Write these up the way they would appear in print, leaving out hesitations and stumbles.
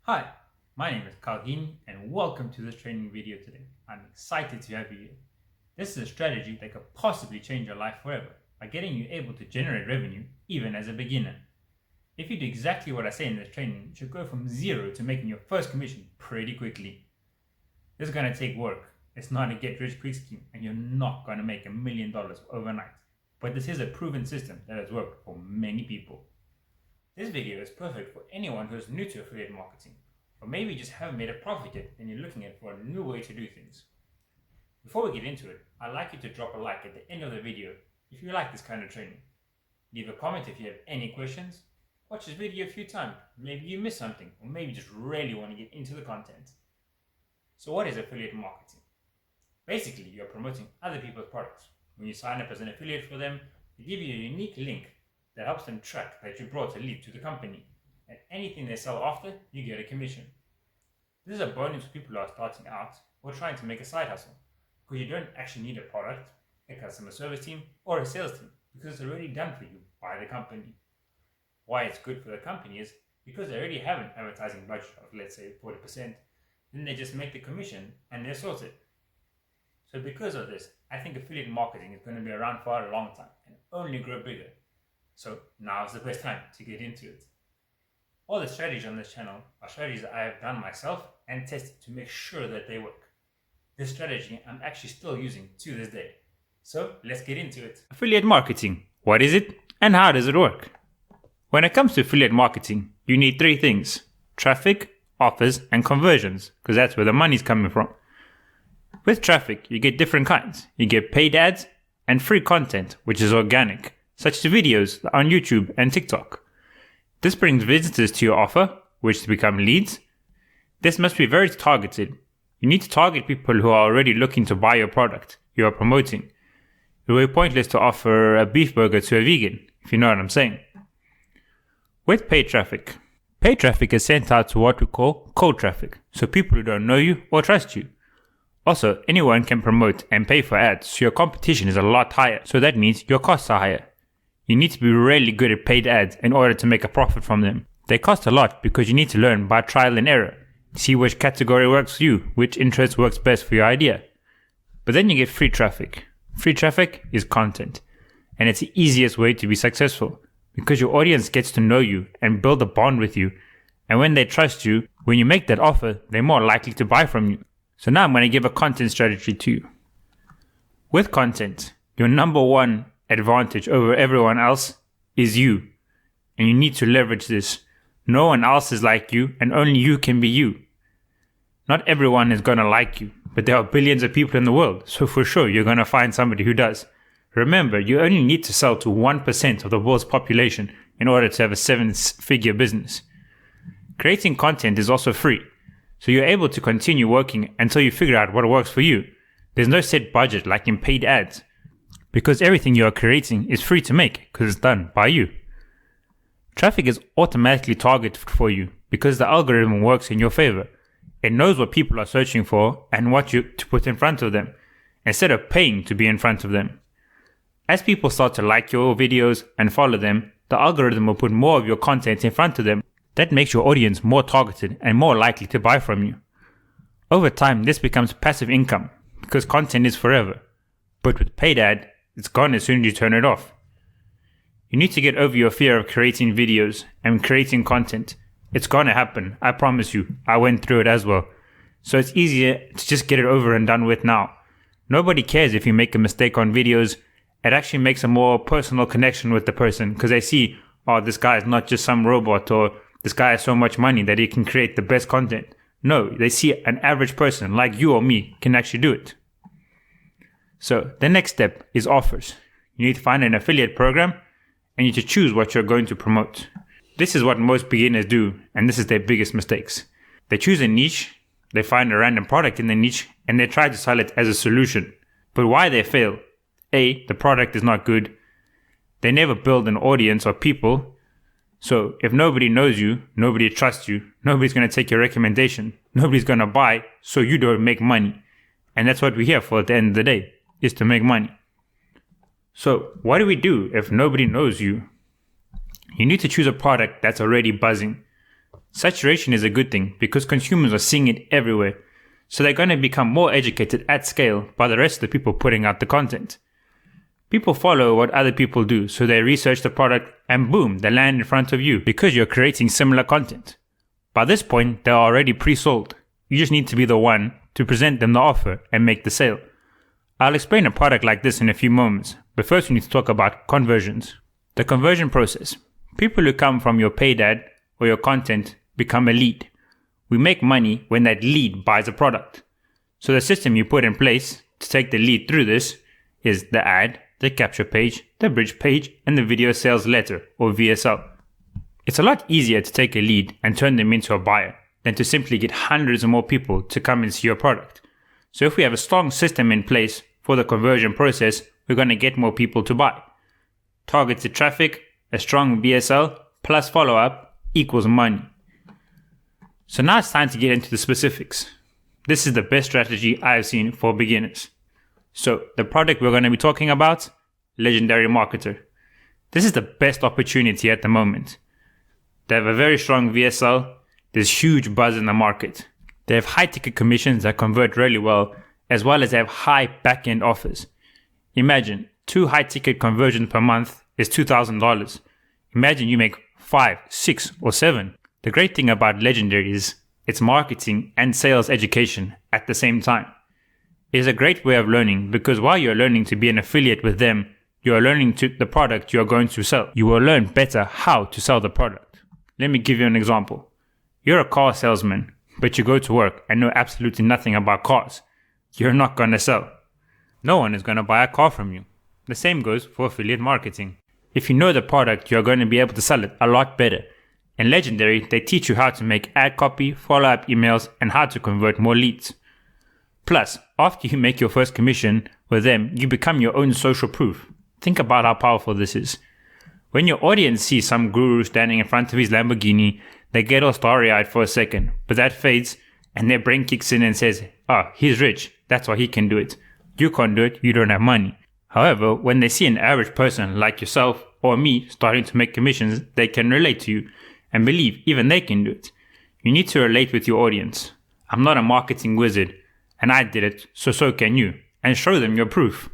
Hi, my name is Carl Heaney and welcome to this training video today. I'm excited to have you here. This is a strategy that could possibly change your life forever by getting you able to generate revenue even as a beginner. If you do exactly what I say in this training, you should go from zero to making your first commission pretty quickly. This is going to take work. It's not a get rich quick scheme and you're not going to make $1 million overnight. But this is a proven system that has worked for many people. This video is perfect for anyone who is new to affiliate marketing, or maybe just haven't made a profit yet and you're looking for a new way to do things. Before we get into it, I'd like you to drop a like at the end of the video if you like this kind of training. Leave a comment if you have any questions. Watch this video a few times, maybe you missed something, or maybe just really want to get into the content. So what is affiliate marketing? Basically, you're promoting other people's products. When you sign up as an affiliate for them, they give you a unique link that helps them track that you brought a lead to the company, and anything they sell after, you get a commission. This is a bonus for people who are starting out or trying to make a side hustle, because you don't actually need a product, a customer service team, or a sales team, because it's already done for you by the company. Why it's good for the company is because they already have an advertising budget of, let's say, 40%, then they just make the commission and they're sorted. So because of this, I think affiliate marketing is going to be around for a long time and only grow bigger. So now is the best time to get into it. All the strategies on this channel are strategies that I have done myself and tested to make sure that they work. This strategy I'm actually still using to this day. So let's get into it. Affiliate marketing. What is it and how does it work? When it comes to affiliate marketing, you need three things: traffic, offers, and conversions, because that's where the money's coming from. With traffic, you get different kinds. You get paid ads and free content, which is organic, such as videos on YouTube and TikTok. This brings visitors to your offer, which become leads. This must be very targeted. You need to target people who are already looking to buy your product you are promoting. It would be pointless to offer a beef burger to a vegan, if you know what I'm saying. With paid traffic is sent out to what we call cold traffic, so people who don't know you or trust you. Also, anyone can promote and pay for ads, so your competition is a lot higher, so that means your costs are higher. You need to be really good at paid ads in order to make a profit from them. They cost a lot because you need to learn by trial and error. See which category works for you, which interest works best for your idea. But then you get free traffic. Free traffic is content. And it's the easiest way to be successful because your audience gets to know you and build a bond with you. And when they trust you, when you make that offer, they're more likely to buy from you. So now I'm going to give a content strategy to you. With content, your number one advantage over everyone else is you, and you need to leverage this. No one else is like you, and only you can be you. Not everyone is gonna like you, but there are billions of people in the world, so for sure you're gonna find somebody who does. Remember, you only need to sell to 1% of the world's population in order to have a 7-figure business. Creating content is also free, so you're able to continue working until you figure out what works for you. There's no set budget like in paid ads, because everything you are creating is free to make because it's done by you. Traffic is automatically targeted for you because the algorithm works in your favor. It knows what people are searching for and what you to put in front of them, instead of paying to be in front of them. As people start to like your videos and follow them, the algorithm will put more of your content in front of them. That makes your audience more targeted and more likely to buy from you. Over time, this becomes passive income because content is forever. But with paid ad, it's gone as soon as you turn it off. You need to get over your fear of creating videos and creating content. It's gonna happen, I promise you. I went through it as well. So it's easier to just get it over and done with now. Nobody cares if you make a mistake on videos. It actually makes a more personal connection with the person because they see, oh, this guy is not just some robot, or this guy has so much money that he can create the best content. No, they see an average person like you or me can actually do it. So the next step is offers. You need to find an affiliate program and you need to choose what you're going to promote. This is what most beginners do, and this is their biggest mistakes. They choose a niche, they find a random product in the niche, and they try to sell it as a solution. But why they fail? A, the product is not good. They never build an audience or people. So if nobody knows you, nobody trusts you, nobody's going to take your recommendation, nobody's going to buy, so you don't make money. And that's what we're here for at the end of the day, is to make money. So what do we do if nobody knows you? You need to choose a product that's already buzzing. Saturation is a good thing because consumers are seeing it everywhere, so they're going to become more educated at scale by the rest of the people putting out the content. People follow what other people do, so they research the product and boom, they land in front of you because you're creating similar content. By this point, they're already pre-sold. You just need to be the one to present them the offer and make the sale. I'll explain a product like this in a few moments, but first we need to talk about conversions. The conversion process. People who come from your paid ad or your content become a lead. We make money when that lead buys a product. So the system you put in place to take the lead through this is the ad, the capture page, the bridge page, and the video sales letter or VSL. It's a lot easier to take a lead and turn them into a buyer than to simply get hundreds of more people to come and see your product. So if we have a strong system in place for the conversion process, we're going to get more people to buy. Targeted traffic, a strong VSL, plus follow-up equals money. So now it's time to get into the specifics. This is the best strategy I've seen for beginners. So the product we're going to be talking about, Legendary Marketer. This is the best opportunity at the moment. They have a very strong VSL. There's huge buzz in the market. They have high ticket commissions that convert really well as they have high back-end offers. Imagine 2 high ticket conversions per month is $2,000. Imagine you make 5, 6, or 7. The great thing about Legendary is it's marketing and sales education at the same time. It is a great way of learning because while you're learning to be an affiliate with them, you are learning the product you are going to sell. You will learn better how to sell the product. Let me give you an example. You're a car salesman, but you go to work and know absolutely nothing about cars. You're not going to sell. No one is going to buy a car from you. The same goes for affiliate marketing. If you know the product, you're going to be able to sell it a lot better. In Legendary, they teach you how to make ad copy, follow-up emails, and how to convert more leads. Plus, after you make your first commission with them, you become your own social proof. Think about how powerful this is. When your audience sees some guru standing in front of his Lamborghini, they get all starry-eyed for a second, but that fades and their brain kicks in and says, he's rich, that's why he can do it. You can't do it, you don't have money. However, when they see an average person like yourself or me starting to make commissions, they can relate to you and believe even they can do it. You need to relate with your audience. I'm not a marketing wizard, and I did it, so can you, and show them your proof.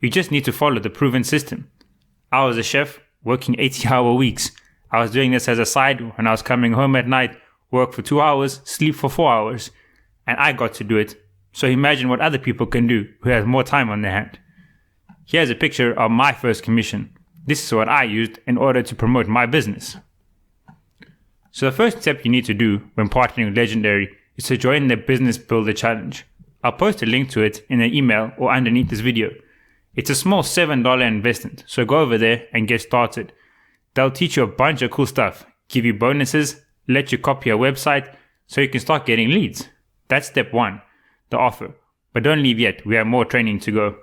You just need to follow the proven system. I was a chef working 80-hour weeks. I was doing this as a side when I was coming home at night, work for 2 hours, sleep for 4 hours, and I got to do it. So imagine what other people can do who have more time on their hand. Here's a picture of my first commission. This is what I used in order to promote my business. So the first step you need to do when partnering with Legendary is to join the Business Builder Challenge. I'll post a link to it in an email or underneath this video. It's a small $7 investment, so go over there and get started. They'll teach you a bunch of cool stuff, give you bonuses, let you copy a website so you can start getting leads. That's step 1, the offer. But don't leave yet, we have more training to go.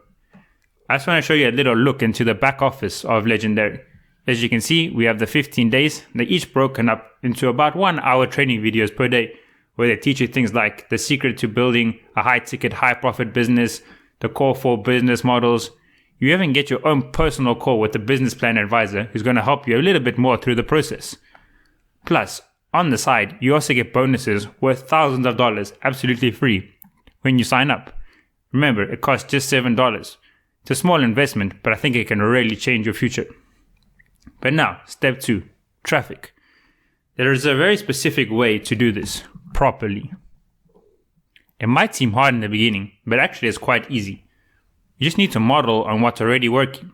I just want to show you a little look into the back office of Legendary. As you can see, we have the 15 days. They're each broken up into about 1 hour training videos per day, where they teach you things like the secret to building a high ticket, high profit business, the core 4 business models. You even get your own personal call with the business plan advisor who's going to help you a little bit more through the process. Plus, on the side, you also get bonuses worth thousands of dollars absolutely free when you sign up. Remember, it costs just $7. It's a small investment, but I think it can really change your future. But now, step 2, traffic. There is a very specific way to do this properly. It might seem hard in the beginning, but actually it's quite easy. You just need to model on what's already working.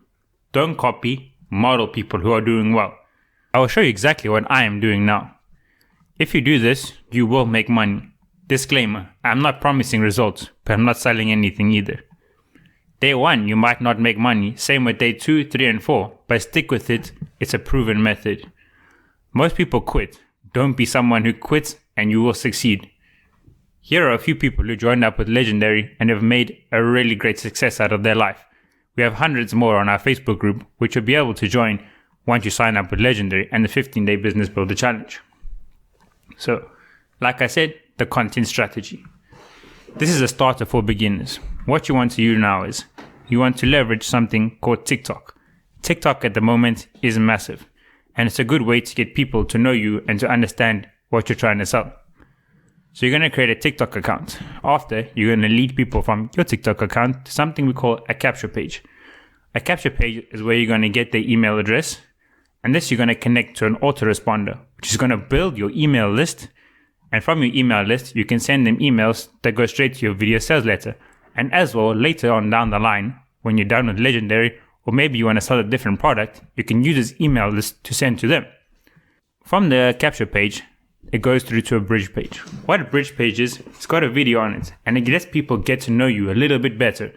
Don't copy, model people who are doing well. I will show you exactly what I am doing now. If you do this, you will make money. Disclaimer, I'm not promising results, but I'm not selling anything either. Day 1, you might not make money, same with day 2, 3, and 4, but stick with it, it's a proven method. Most people quit. Don't be someone who quits and you will succeed. Here are a few people who joined up with Legendary and have made a really great success out of their life. We have hundreds more on our Facebook group, which you'll be able to join once you sign up with Legendary and the 15-day Business Builder Challenge. So, like I said, the content strategy. This is a starter for beginners. What you want to do now is, you want to leverage something called TikTok. TikTok at the moment is massive, and it's a good way to get people to know you and to understand what you're trying to sell. So you're going to create a TikTok account. After, you're going to lead people from your TikTok account to something we call a capture page. A capture page is where you're going to get their email address, and this you're going to connect to an autoresponder, which is going to build your email list. And from your email list, you can send them emails that go straight to your video sales letter. And as well, later on down the line, when you're done with Legendary, or maybe you want to sell a different product, you can use this email list to send to them. From the capture page, it goes through to a bridge page. What a bridge page is, it's got a video on it, and it lets people get to know you a little bit better.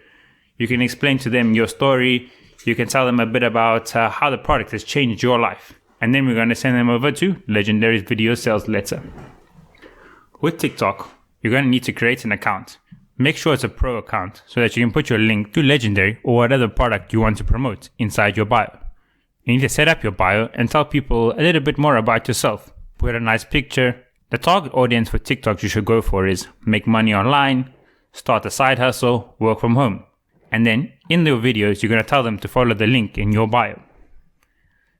You can explain to them your story, you can tell them a bit about how the product has changed your life. And then we're going to send them over to Legendary's video sales letter. With TikTok, you're going to need to create an account. Make sure it's a pro account so that you can put your link to Legendary or whatever product you want to promote inside your bio. You need to set up your bio and tell people a little bit more about yourself. Put a nice picture. The target audience for TikTok you should go for is make money online, start a side hustle, work from home. And then in your videos, you're going to tell them to follow the link in your bio.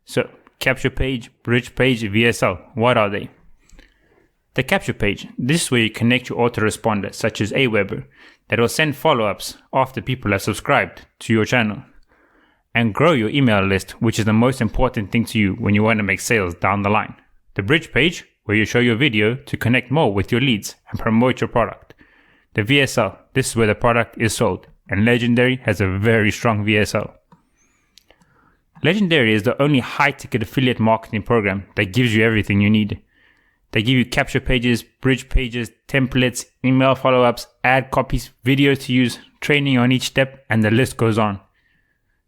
So capture page, bridge page, VSL, what are they? The capture page, this is where you connect your autoresponder, such as Aweber, that will send follow-ups after people have subscribed to your channel. And grow your email list, which is the most important thing to you when you want to make sales down the line. The bridge page, where you show your video to connect more with your leads and promote your product. The VSL, this is where the product is sold, and Legendary has a very strong VSL. Legendary is the only high-ticket affiliate marketing program that gives you everything you need. They give you capture pages, bridge pages, templates, email follow-ups, ad copies, videos to use, training on each step, and the list goes on.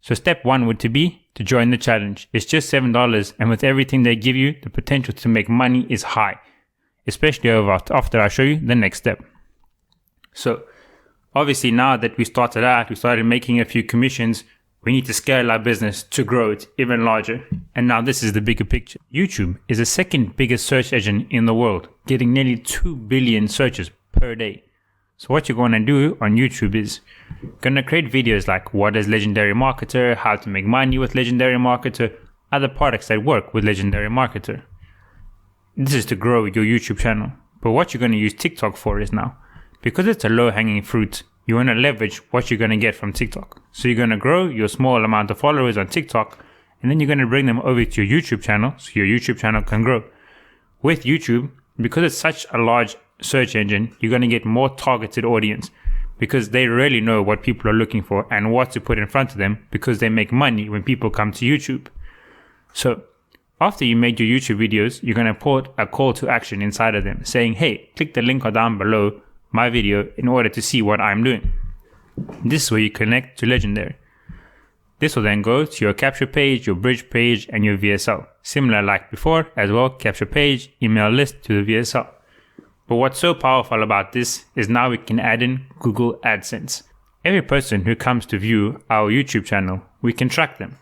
So step 1 would be to join the challenge. It's just $7, and with everything they give you, the potential to make money is high, especially after I show you the next step. So obviously now that we started out, we started making a few commissions, we need to scale our business to grow it even larger. And now this is the bigger picture. YouTube is the second biggest search engine in the world, getting nearly 2 billion searches per day. So what you're going to do on YouTube is going to create videos like what is Legendary Marketer, how to make money with Legendary Marketer, other products that work with Legendary Marketer. This is to grow your YouTube channel. But what you're going to use TikTok for is now, because it's a low-hanging fruit, you want to leverage what you're going to get from TikTok. So you're going to grow your small amount of followers on TikTok, and then you're going to bring them over to your YouTube channel so your YouTube channel can grow. With YouTube, because it's such a large search engine, you're going to get more targeted audience because they really know what people are looking for and what to put in front of them because they make money when people come to YouTube. So after you made your YouTube videos, you're going to put a call to action inside of them saying, hey, click the link down below my video in order to see what I'm doing. This is where you connect to Legendary. This will then go to your capture page, your bridge page, and your VSL. Similar like before as well, capture page, email list to the VSL. But what's so powerful about this is now we can add in Google AdSense. Every person who comes to view our YouTube channel, we can track them.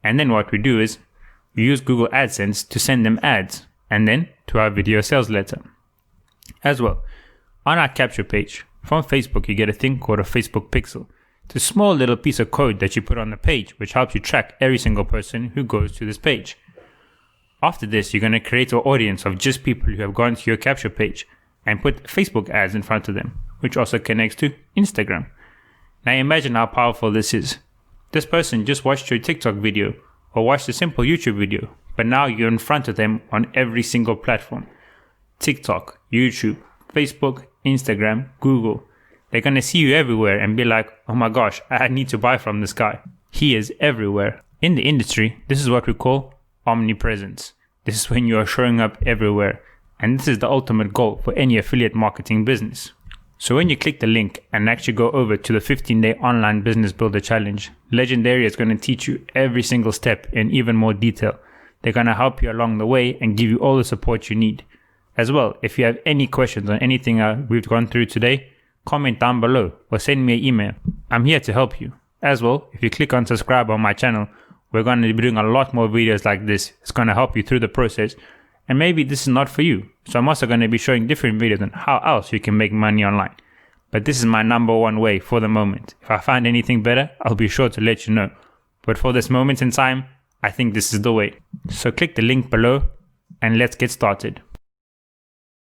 And then what we do is we use Google AdSense to send them ads and then to our video sales letter. As well, on our capture page, from Facebook, you get a thing called a Facebook Pixel. It's a small little piece of code that you put on the page, which helps you track every single person who goes to this page. After this, you're going to create an audience of just people who have gone to your capture page and put Facebook ads in front of them, which also connects to Instagram. Now imagine how powerful this is. This person just watched your TikTok video or watched a simple YouTube video, but now you're in front of them on every single platform. TikTok, YouTube, Facebook, Instagram, Google. They're going to see you everywhere and be like, oh my gosh, I need to buy from this guy. He is everywhere. In the industry, this is what we call omnipresence. This is when you are showing up everywhere. And this is the ultimate goal for any affiliate marketing business. So when you click the link and actually go over to the 15-day online business builder challenge, Legendary is going to teach you every single step in even more detail. They're going to help you along the way and give you all the support you need. As well, if you have any questions on anything we've gone through today, comment down below or send me an email. I'm here to help you. As well, if you click on subscribe on my channel, we're going to be doing a lot more videos like this. It's going to help you through the process. And maybe this is not for you. So I'm also going to be showing different videos on how else you can make money online. But this is my number one way for the moment. If I find anything better, I'll be sure to let you know. But for this moment in time, I think this is the way. So click the link below and let's get started.